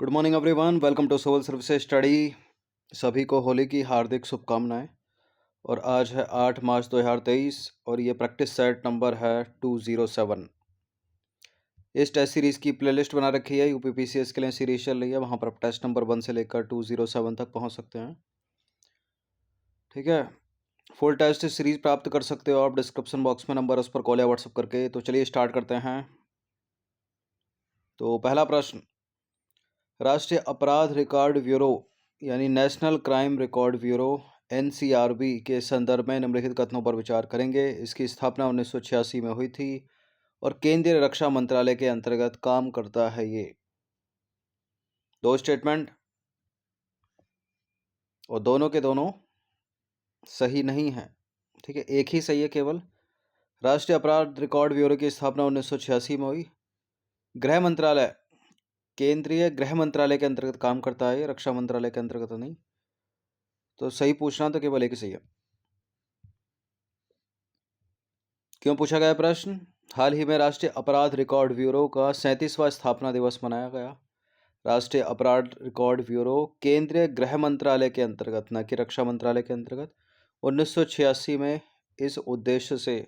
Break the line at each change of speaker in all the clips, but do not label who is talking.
Good morning everyone, welcome to civil services study. सभी को होली की हार्दिक शुभकामनाएं। और आज है 8 मार्च 2023 और ये प्रैक्टिस सेट नंबर है 207। इस टेस्ट सीरीज़ की प्लेलिस्ट बना रखी है, यूपीपीसीएस के लिए सीरीज चल रही है, वहाँ पर आप टेस्ट नंबर 1 से लेकर 207 तक पहुँच सकते हैं। ठीक है, फुल टेस्ट सीरीज प्राप्त कर सकते हो आप डिस्क्रिप्शन बॉक्स में नंबर, उस पर कॉल या व्हाट्सअप करके। तो चलिए स्टार्ट करते हैं। तो पहला प्रश्न, राष्ट्रीय अपराध रिकॉर्ड ब्यूरो यानी national crime record bureau NCRB के संदर्भ में निम्नलिखित कथनों पर विचार करेंगे। इसकी स्थापना 1986 में हुई थी और केंद्रीय रक्षा मंत्रालय के अंतर्गत काम करता है। ये दो स्टेटमेंट और दोनों के दोनों सही नहीं है। ठीक है, एक ही सही है केवल। राष्ट्रीय अपराध रिकॉर्ड ब्यूरो की स्थापना 1986 में हुई। गृह मंत्रालय केंद्रीय गृह मंत्रालय के अंतर्गत काम करता है, रक्षा मंत्रालय के अंतर्गत नहीं। तो सही पूछना तो केवल एक ही सही है। क्यों पूछा गया प्रश्न? हाल ही में राष्ट्रीय अपराध रिकॉर्ड ब्यूरो का 37वां स्थापना दिवस मनाया गया। राष्ट्रीय अपराध रिकॉर्ड ब्यूरो केंद्रीय गृह मंत्रालय के अंतर्गत, न कि रक्षा मंत्रालय के अंतर्गत, 1986 में इस उद्देश्य से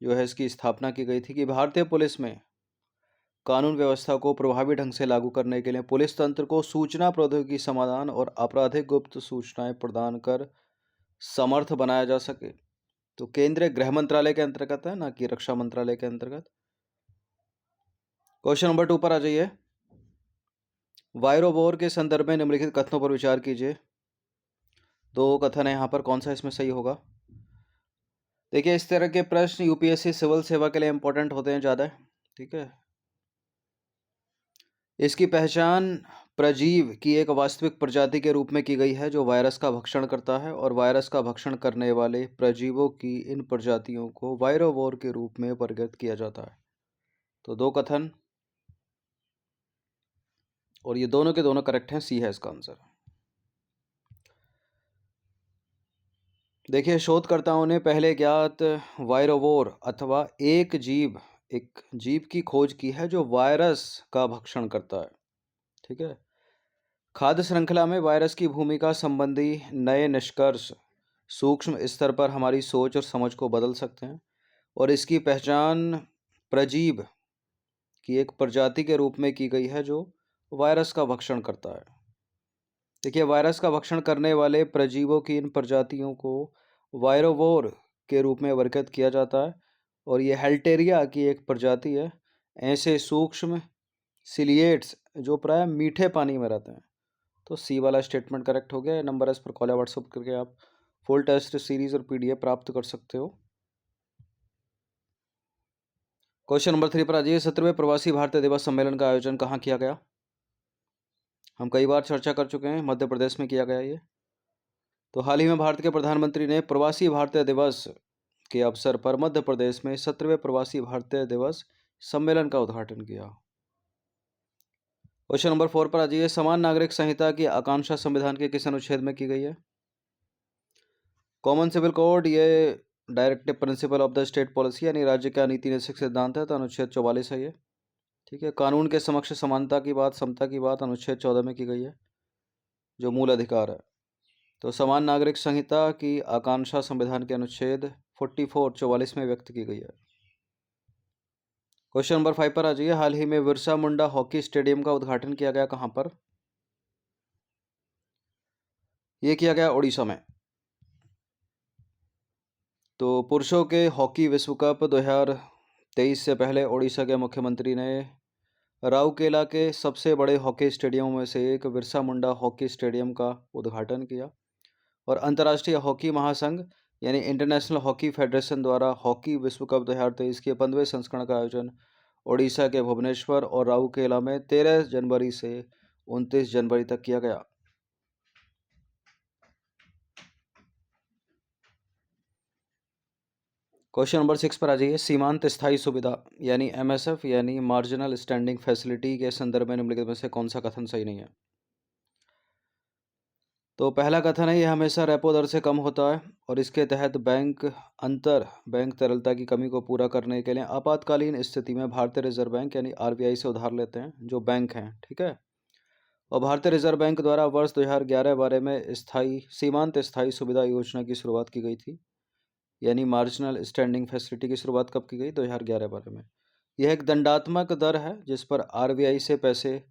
जो है इसकी स्थापना की गई थी कि भारतीय पुलिस में कानून व्यवस्था को प्रभावी ढंग से लागू करने के लिए पुलिस तंत्र को सूचना प्रौद्योगिकी समाधान और आपराधिक गुप्त सूचनाएं प्रदान कर समर्थ बनाया जा सके। तो केंद्रीय गृह मंत्रालय के अंतर्गत है, ना कि रक्षा मंत्रालय के अंतर्गत। क्वेश्चन नंबर 2 पर आ जाइए। वायरो वॉर के संदर्भ में निम्नलिखित कथनों पर विचार कीजिए। दो कथन है यहाँ पर, कौन सा इसमें सही होगा? देखिए, इस तरह के प्रश्न यूपीएससी सिविल सेवा के लिए इंपॉर्टेंट होते हैं ज़्यादा। ठीक है, इसकी पहचान प्रजीव की एक वास्तविक प्रजाति के रूप में की गई है जो वायरस का भक्षण करता है, और वायरस का भक्षण करने वाले प्रजीवों की इन प्रजातियों को वायरोवोर के रूप में वर्गीकृत किया जाता है। तो दो कथन और ये दोनों के दोनों करेक्ट हैं, सी है इसका आंसर। देखिए, शोधकर्ताओं ने पहले ज्ञात वायरोवोर अथवा एक जीव की खोज की है जो वायरस का भक्षण करता है। ठीक है, खाद्य श्रृंखला में वायरस की भूमिका संबंधी नए निष्कर्ष सूक्ष्म स्तर पर हमारी सोच और समझ को बदल सकते हैं, और इसकी पहचान प्रजीव की एक प्रजाति के रूप में की गई है जो वायरस का भक्षण करता है। देखिए, वायरस का भक्षण करने वाले प्रजीवों की इन प्रजातियों को वायरोवोर के रूप में वर्गीकृत किया जाता है, और ये हेल्टेरिया की एक प्रजाति है। ऐसे सूक्ष्म सिलिएट्स जो प्राय मीठे पानी में रहते हैं। तो सी वाला स्टेटमेंट करेक्ट हो गया। नंबर इस पर कॉल या व्हाट्सअप करके आप फुल टेस्ट सीरीज और पीडीएफ प्राप्त कर सकते हो। क्वेश्चन नंबर 3 पर आ जाइए। 17वें प्रवासी भारतीय दिवस सम्मेलन का आयोजन कहाँ किया गया? हम कई बार चर्चा कर चुके हैं, मध्य प्रदेश में किया गया ये। तो हाल ही में भारत के प्रधानमंत्री ने प्रवासी भारतीय दिवस के अवसर पर मध्य प्रदेश में 17वें प्रवासी भारतीय दिवस सम्मेलन का उद्घाटन किया। क्वेश्चन नंबर 4 पर आ जाइए। समान नागरिक संहिता की आकांक्षा संविधान के किस अनुच्छेद में की गई है? कॉमन सिविल कोड ये directive principle of the state policy यानी राज्य का नीति निदेशक सिद्धांत है, तो अनुच्छेद 44 है ये। ठीक है, कानून के समक्ष समानता की बात, समता की बात अनुच्छेद 14 में की गई है, जो मूल अधिकार है। तो समान नागरिक संहिता की आकांक्षा संविधान के अनुच्छेद 44 में व्यक्त की गई है। क्वेश्चन नंबर 5 पर आ जाइए। हाल ही में बिरसा मुंडा हॉकी स्टेडियम का उद्घाटन किया गया, कहाँ पर? यह किया गया उड़ीसा में। तो पुरुषों के हॉकी विश्व कप 2023 से पहले उड़ीसा के मुख्यमंत्री ने राउरकेला के सबसे बड़े हॉकी स्टेडियमों में से एक बिरसा मुंडा हॉकी स्टेडियम का उद्घाटन किया, और अंतर्राष्ट्रीय हॉकी महासंघ यानी इंटरनेशनल हॉकी फेडरेशन द्वारा हॉकी विश्व कप 2023 के 15वें संस्करण का आयोजन ओडिशा के भुवनेश्वर और राउरकेला में 13 जनवरी से 29 जनवरी तक किया गया। क्वेश्चन नंबर 6 पर आ जाइए। सीमांत स्थायी सुविधा यानी एमएसएफ यानी मार्जिनल स्टैंडिंग फैसिलिटी के संदर्भ में निम्नलिखित में से कौन सा कथन सही नहीं है? तो पहला कथन है, यह हमेशा रेपो दर से कम होता है, और इसके तहत बैंक तरलता की कमी को पूरा करने के लिए आपातकालीन स्थिति में भारतीय रिजर्व बैंक यानी आरबीआई से उधार लेते हैं जो बैंक हैं। ठीक है, और भारतीय रिजर्व बैंक द्वारा वर्ष 2011-12 में सीमांत स्थायी सुविधा योजना की शुरुआत की गई थी, यानी मार्जिनल स्टैंडिंग फैसिलिटी की शुरुआत कब की गई? 2011-12 में। यह एक दंडात्मक दर है जिस पर आरबीआई से पैसे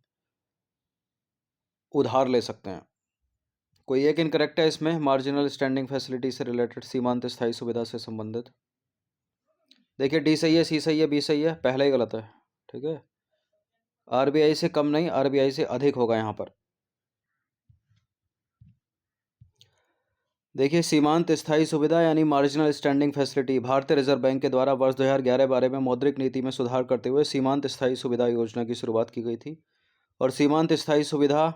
उधार ले सकते हैं। कोई एक इनकरेक्ट है इसमें, मार्जिनल स्टैंडिंग फैसिलिटी से रिलेटेड, सीमांत स्थायी सुविधा से संबंधित। देखिए डी सही है, सी सही है, बी सही है, पहला ही गलत है। ठीक है, आरबीआई से कम नहीं, आरबीआई से अधिक होगा यहाँ पर। देखिए सीमांत स्थायी सुविधा यानी मार्जिनल स्टैंडिंग फैसिलिटी भारतीय रिजर्व बैंक के द्वारा वर्ष 2011-12 में मौद्रिक नीति में सुधार करते हुए सीमांत स्थायी सुविधा योजना की शुरुआत की गई थी। और सीमांत स्थायी सुविधा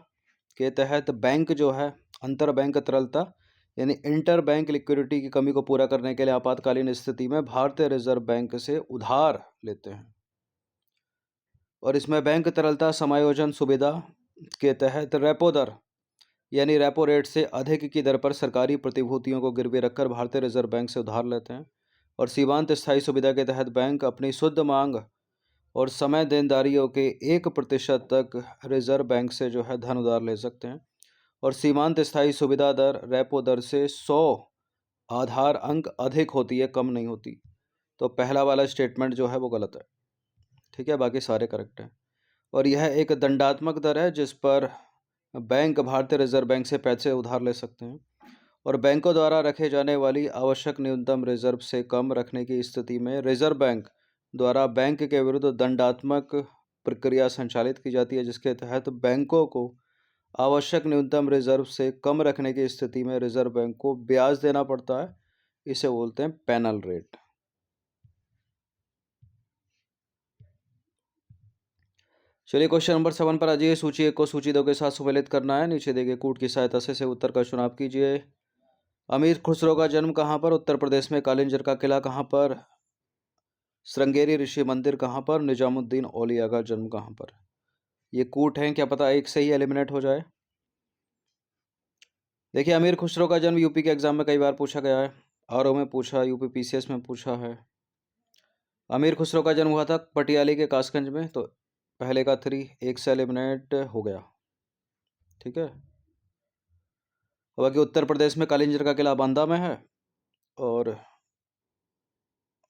के तहत बैंक जो है अंतर बैंक तरलता यानी इंटर बैंक लिक्विडिटी की कमी को पूरा करने के लिए आपातकालीन स्थिति में भारतीय रिजर्व बैंक से उधार लेते हैं। और इसमें बैंक तरलता समायोजन सुविधा के तहत रेपो दर यानी रेपो रेट से अधिक की दर पर सरकारी प्रतिभूतियों को गिरवी रखकर भारतीय रिजर्व बैंक से उधार लेते हैं। और सीमांत स्थायी सुविधा के तहत बैंक अपनी शुद्ध मांग और समय देनदारियों के 1% तक रिजर्व बैंक से जो है धन उधार ले सकते हैं। और सीमांत स्थायी सुविधा दर रेपो दर से 100 आधार अंक अधिक होती है, कम नहीं होती। तो पहला वाला स्टेटमेंट जो है वो गलत है। ठीक है, बाकी सारे करेक्ट हैं। और यह एक दंडात्मक दर है जिस पर बैंक भारतीय रिजर्व बैंक से पैसे उधार ले सकते हैं। और बैंकों द्वारा रखे जाने वाली आवश्यक न्यूनतम रिजर्व से कम रखने की स्थिति में रिजर्व बैंक द्वारा बैंक के विरुद्ध दंडात्मक प्रक्रिया संचालित की जाती है, जिसके तहत बैंकों को आवश्यक न्यूनतम रिजर्व से कम रखने की स्थिति में रिजर्व बैंक को ब्याज देना पड़ता है। इसे बोलते हैं पेनल रेट। चलिए क्वेश्चन नंबर 7 पर आ जाइए। सूची 1 को सूची 2 के साथ सुमेलित करना है। नीचे दिए गए कूट की सहायता से उत्तर का चुनाव कीजिए। अमीर खुसरो का जन्म कहाँ पर? उत्तर प्रदेश में। कालिंजर का किला कहाँ पर? श्रृंगेरी ऋषि मंदिर कहाँ पर? निजामुद्दीन औलिया का जन्म कहाँ पर? ये कूट हैं, क्या पता एक से ही एलिमिनेट हो जाए। देखिए अमीर खुसरो का जन्म यूपी के एग्जाम में कई बार पूछा गया है। आरओ में पूछा, यूपी पीसीएस में पूछा है। अमीर खुसरो का जन्म हुआ था पटियाली के कासगंज में, तो पहले का 3 एक से एलिमिनेट हो गया। ठीक है, बाकी उत्तर प्रदेश में कालिंजर का किला बांदा में है। और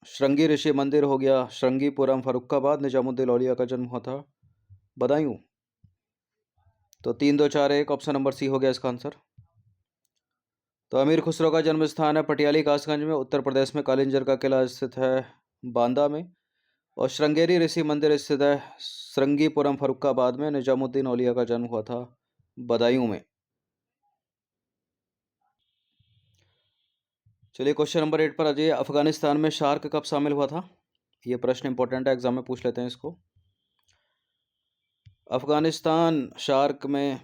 श्रृंगी ऋषि मंदिर हो गया श्रृंगीपुरम फरुखाबाद। निजामुद्दीन औलिया का जन्म हुआ था बदायूं। तो 3 2 4 1 ऑप्शन नंबर सी हो गया इसका आंसर। तो अमीर खुसरो का जन्म स्थान है पटियाली कासगंज में, उत्तर प्रदेश में। कालिंजर का किला स्थित है बांदा में। और श्रृंगेरी ऋषि मंदिर स्थित है श्रृंगीपुरम फरुखाबाद में। निजामुद्दीन औलिया का जन्म हुआ था बदायूं में। चलिए क्वेश्चन नंबर 8 पर आ जाइए। अफगानिस्तान में शार्क कब शामिल हुआ था? ये प्रश्न इंपॉर्टेंट है, एग्जाम में पूछ लेते हैं इसको। अफगानिस्तान शार्क में,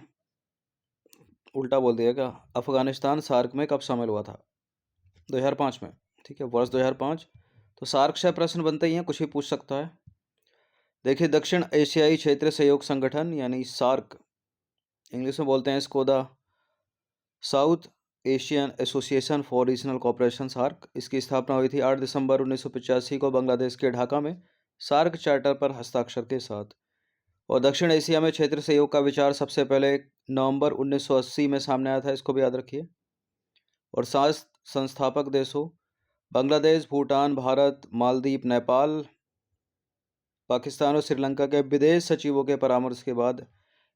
उल्टा बोल दिया क्या? अफगानिस्तान सार्क में कब शामिल हुआ था? 2005 में। ठीक है, वर्ष 2005। तो सार्क से प्रश्न बनते ही हैं, कुछ भी पूछ सकता है। देखिए दक्षिण एशियाई क्षेत्र सहयोग संगठन यानी सार्क, इंग्लिश में बोलते हैं इसको the South Asian association for regional cooperation SAARC. इसकी स्थापना हुई थी 8 दिसंबर 1985 को बांग्लादेश के ढाका में सार्क चार्टर पर हस्ताक्षर के साथ। और दक्षिण एशिया में क्षेत्र सहयोग का विचार सबसे पहले नवंबर 1980 में सामने आया था, इसको भी याद रखिए। और 7 संस्थापक देशों बांग्लादेश, भूटान, भारत, मालदीव, नेपाल, पाकिस्तान और श्रीलंका के विदेश सचिवों के परामर्श के बाद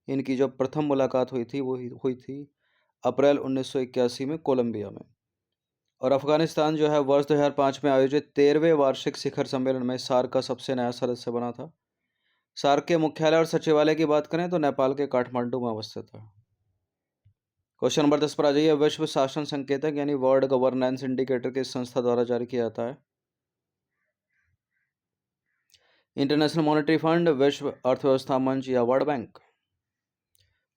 इनकी जो प्रथम मुलाकात हुई थी वो हुई थी अप्रैल 1981 में कोलंबिया में। और अफगानिस्तान जो है वर्ष 2005 में आयोजित 13वें वार्षिक शिखर सम्मेलन में सार्क का सबसे नया सदस्य बना था। सार्क के मुख्यालय और सचिवालय की बात करें तो नेपाल के काठमांडू में अवस्थित है। क्वेश्चन नंबर 10 पर आ जाइए। विश्व शासन संकेतक यानी वर्ल्ड गवर्नेंस इंडिकेटर किस संस्था द्वारा जारी किया जाता है? इंटरनेशनल मॉनेटरी फंड, विश्व अर्थव्यवस्था मंच या वर्ल्ड बैंक?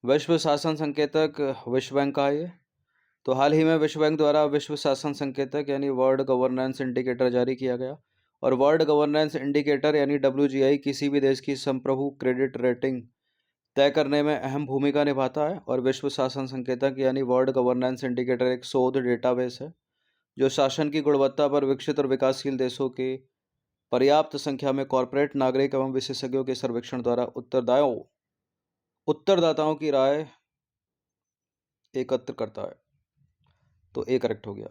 विश्व शासन संकेतक विश्व बैंक का है ये। तो हाल ही में विश्व बैंक द्वारा विश्व शासन संकेतक यानी वर्ल्ड गवर्नेंस इंडिकेटर जारी किया गया। और वर्ल्ड गवर्नेंस इंडिकेटर यानी WGI किसी भी देश की संप्रभु क्रेडिट रेटिंग तय करने में अहम भूमिका निभाता है। और विश्व शासन संकेतक यानी वर्ल्ड गवर्नेंस इंडिकेटर एक शोध डेटाबेस है जो शासन की गुणवत्ता पर विकसित और विकासशील देशों के पर्याप्त संख्या में कॉरपोरेट, नागरिक एवं विशेषज्ञों के सर्वेक्षण द्वारा उत्तरदायियों उत्तरदाताओं की राय एकत्र करता है। तो ए करेक्ट हो गया।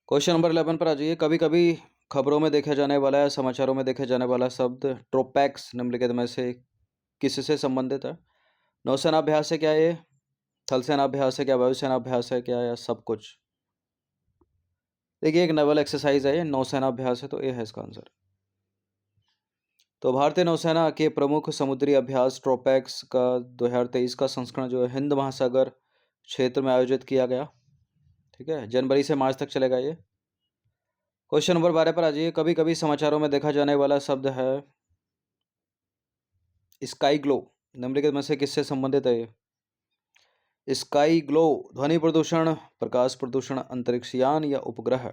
क्वेश्चन नंबर 11 पर आ जाइए। कभी कभी खबरों में देखा जाने वाला है, समाचारों में देखे जाने वाला शब्द ट्रोपैक्स निम्नलिखित में से किससे संबंधित है? नौसेना अभ्यास है क्या ये? थल सेना अभ्यास है क्या? वायुसेना अभ्यास है क्या? या सब कुछ? देखिए, एक नेवल एक्सरसाइज है ये, नौसेना अभ्यास है, तो ए है इसका आंसर। तो भारतीय नौसेना के प्रमुख समुद्री अभ्यास ट्रोपैक्स का 2023 का संस्करण जो है हिंद महासागर क्षेत्र में आयोजित किया गया। ठीक है, जनवरी से मार्च तक चलेगा ये। क्वेश्चन नंबर 12 पर आ जाइए। कभी कभी समाचारों में देखा जाने वाला शब्द है स्काई ग्लो, निम्नलिखित में से किससे संबंधित है ये? स्काई ग्लो ध्वनि प्रदूषण, प्रकाश प्रदूषण, अंतरिक्ष यान या उपग्रह?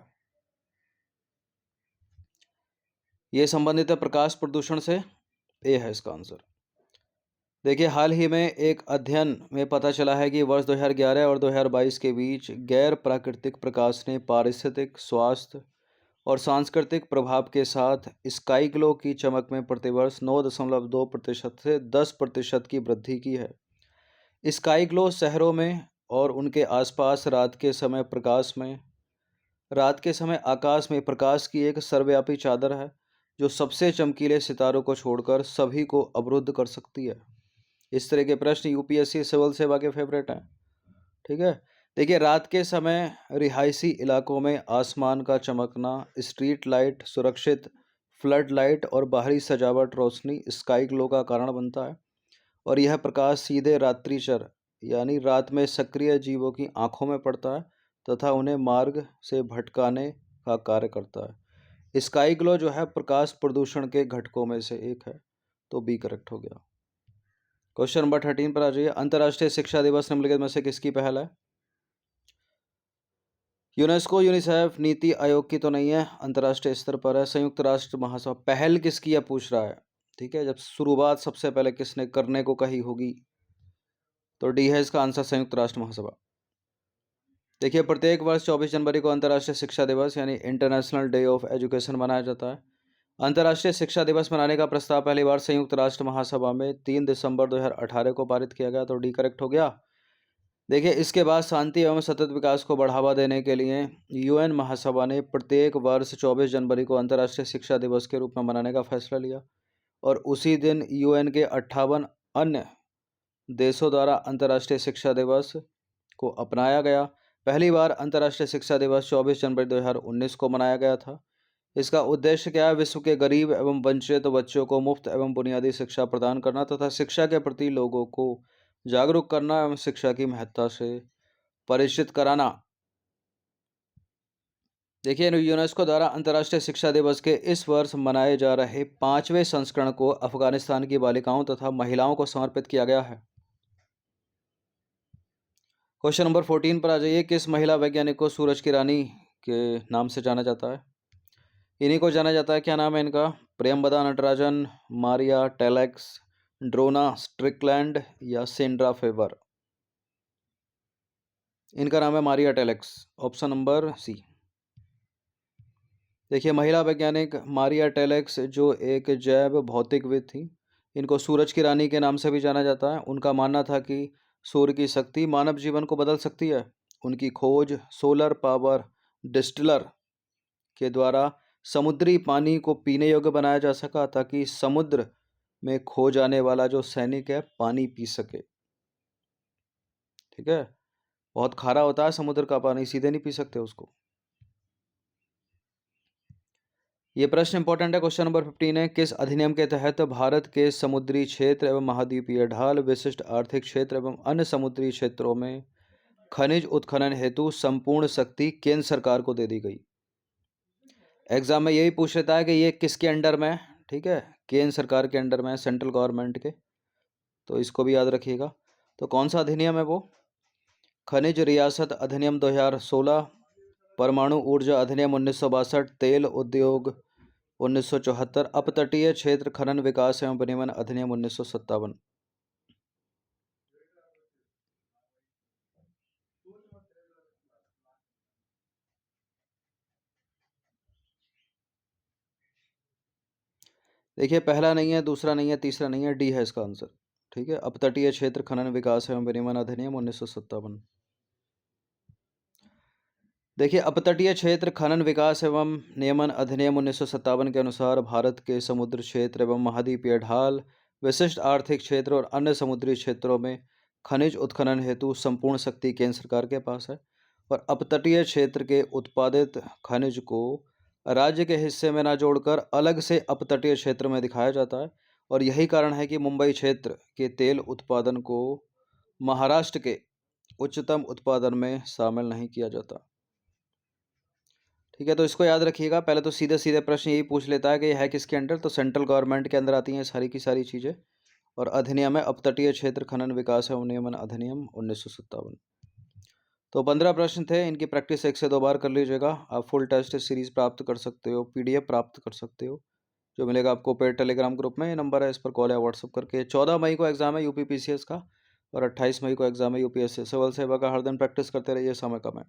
ये संबंधित है प्रकाश प्रदूषण से। ए है इसका आंसर। देखिए, हाल ही में एक अध्ययन में पता चला है कि वर्ष 2011 और 2022 के बीच गैर प्राकृतिक प्रकाश ने पारिस्थितिक, स्वास्थ्य और सांस्कृतिक प्रभाव के साथ स्काई ग्लो की चमक में प्रतिवर्ष 9.2% से 10% की वृद्धि की है। स्काई ग्लो शहरों में और उनके आसपास रात के समय आकाश में प्रकाश की एक सर्वव्यापी चादर है जो सबसे चमकीले सितारों को छोड़कर सभी को अवरुद्ध कर सकती है। इस तरह के प्रश्न यूपीएससी सिविल सेवा के फेवरेट हैं। ठीक है, देखिए, रात के समय रिहायशी इलाकों में आसमान का चमकना, स्ट्रीट लाइट, सुरक्षित फ्लड लाइट और बाहरी सजावट रोशनी स्काई ग्लो का कारण बनता है। और यह प्रकाश सीधे रात्रिचर यानी रात में सक्रिय जीवों की आंखों में पड़ता है तथा उन्हें मार्ग से भटकाने का कार्य करता है। स्काई ग्लो जो है प्रकाश प्रदूषण के घटकों में से एक है। तो बी करेक्ट हो गया। क्वेश्चन नंबर 13 पर आ जाइए। अंतर्राष्ट्रीय शिक्षा दिवस निम्नलिखित में से किसकी पहल है? यूनेस्को, यूनिसेफ, नीति आयोग की तो नहीं है, अंतर्राष्ट्रीय स्तर पर है। संयुक्त राष्ट्र महासभा पहल किसकी है पूछ रहा है। ठीक है, जब शुरुआत सबसे पहले किसने करने को कही होगी, तो डी है इसका आंसर, संयुक्त राष्ट्र महासभा। देखिए, प्रत्येक वर्ष 24 जनवरी को अंतर्राष्ट्रीय शिक्षा दिवस यानी इंटरनेशनल डे ऑफ एजुकेशन मनाया जाता है। अंतर्राष्ट्रीय शिक्षा दिवस मनाने का प्रस्ताव पहली बार संयुक्त राष्ट्र महासभा में 3 दिसंबर 2018 को पारित किया गया। तो डी करेक्ट हो गया। देखिए, इसके बाद शांति एवं सतत विकास को बढ़ावा देने के लिए यूएन महासभा ने प्रत्येक वर्ष 24 जनवरी को अंतर्राष्ट्रीय शिक्षा दिवस के रूप में मनाने का फैसला लिया और उसी दिन यूएन के 58 अन्य देशों द्वारा अंतर्राष्ट्रीय शिक्षा दिवस को अपनाया गया। पहली बार अंतर्राष्ट्रीय शिक्षा दिवस 24 जनवरी 2019 को मनाया गया था। इसका उद्देश्य क्या है? विश्व के गरीब एवं वंचित बच्चों को मुफ्त एवं बुनियादी शिक्षा प्रदान करना तथा शिक्षा के प्रति लोगों को जागरूक करना एवं शिक्षा की महत्ता से परिचित कराना। देखिए, यूनेस्को द्वारा अंतर्राष्ट्रीय शिक्षा दिवस के इस वर्ष मनाए जा रहे 5वें संस्करण को अफगानिस्तान की बालिकाओं तथा महिलाओं को समर्पित किया गया है। क्वेश्चन नंबर 14 पर आ जाइए। किस महिला वैज्ञानिक को सूरज की रानी के नाम से जाना जाता है? इन्हीं को जाना जाता है, क्या नाम है इनका? Priyamvada Natarajan, Maria Telkes, Donna Strickland या सेंड्रा फेवर? इनका नाम है Maria Telkes, option number C. देखिए, महिला वैज्ञानिक मारिया टेलेक्स जो एक जैव भौतिकविद थी, इनको सूरज की रानी के नाम से भी जाना जाता है। उनका मानना था कि सूर्य की शक्ति मानव जीवन को बदल सकती है। उनकी खोज सोलर पावर डिस्टिलर के द्वारा समुद्री पानी को पीने योग्य बनाया जा सका ताकि समुद्र में खो जाने वाला जो सैनिक है पानी पी सके। ठीक है, बहुत खारा होता है समुद्र का पानी, सीधे नहीं पी सकते उसको। ये प्रश्न इंपॉर्टेंट है। क्वेश्चन नंबर 15 है। किस अधिनियम के तहत भारत के समुद्री क्षेत्र एवं महाद्वीपीय ढाल, विशिष्ट आर्थिक क्षेत्र एवं अन्य समुद्री क्षेत्रों में खनिज उत्खनन हेतु संपूर्ण शक्ति केंद्र सरकार को दे दी गई? एग्जाम में यही पूछ लेता है कि ये किसके अंडर में है। ठीक है, केंद्र सरकार के अंडर में है, सेंट्रल गवर्नमेंट के। तो इसको भी याद रखिएगा। तो कौन सा अधिनियम है वो? खनिज रियासत अधिनियम 2016, परमाणु ऊर्जा अधिनियम 1962, तेल उद्योग 1974, अपतटीय क्षेत्र खनन विकास एवं विनियमन अधिनियम 1957। देखिए, पहला नहीं है, दूसरा नहीं है, तीसरा नहीं है, डी है इसका आंसर। ठीक है, अपतटीय क्षेत्र खनन विकास एवं विनियमन अधिनियम 1957। देखिए, अपतटीय क्षेत्र खनन विकास एवं नियमन अधिनियम 1957 के अनुसार भारत के समुद्र क्षेत्र एवं महाद्वीपीय ढाल, विशिष्ट आर्थिक क्षेत्र और अन्य समुद्री क्षेत्रों में खनिज उत्खनन हेतु संपूर्ण शक्ति केंद्र सरकार के पास है और अपतटीय क्षेत्र के उत्पादित खनिज को राज्य के हिस्से में न जोड़कर अलग से अपतटीय क्षेत्र में दिखाया जाता है और यही कारण है कि मुंबई क्षेत्र के तेल उत्पादन को महाराष्ट्र के उच्चतम उत्पादन में शामिल नहीं किया जाता। ठीक है, तो इसको याद रखिएगा। पहले तो सीधे सीधे प्रश्न यही पूछ लेता है कि यह है किसके अंडर, तो सेंट्रल गवर्नमेंट के अंदर आती हैं सारी की सारी चीज़ें। और अधिनियम है अपतटीय क्षेत्र खनन विकास एवं नियमन अधिनियम 1957। तो 15 प्रश्न थे, इनकी प्रैक्टिस 1 से 2 बार कर लीजिएगा। आप फुल टेस्ट सीरीज प्राप्त कर सकते हो, पीडीएफ प्राप्त कर सकते हो, जो मिलेगा आपको पेड टेलीग्राम ग्रुप में। ये नंबर है, इस पर कॉल या व्हाट्सअप करके। 14 मई को एग्जाम है यूपी पीसीएस का और 28 मई को एग्जाम है यूपीएससी सिविल सेवा का। हर दिन प्रैक्टिस करते रहिए, समय कम है।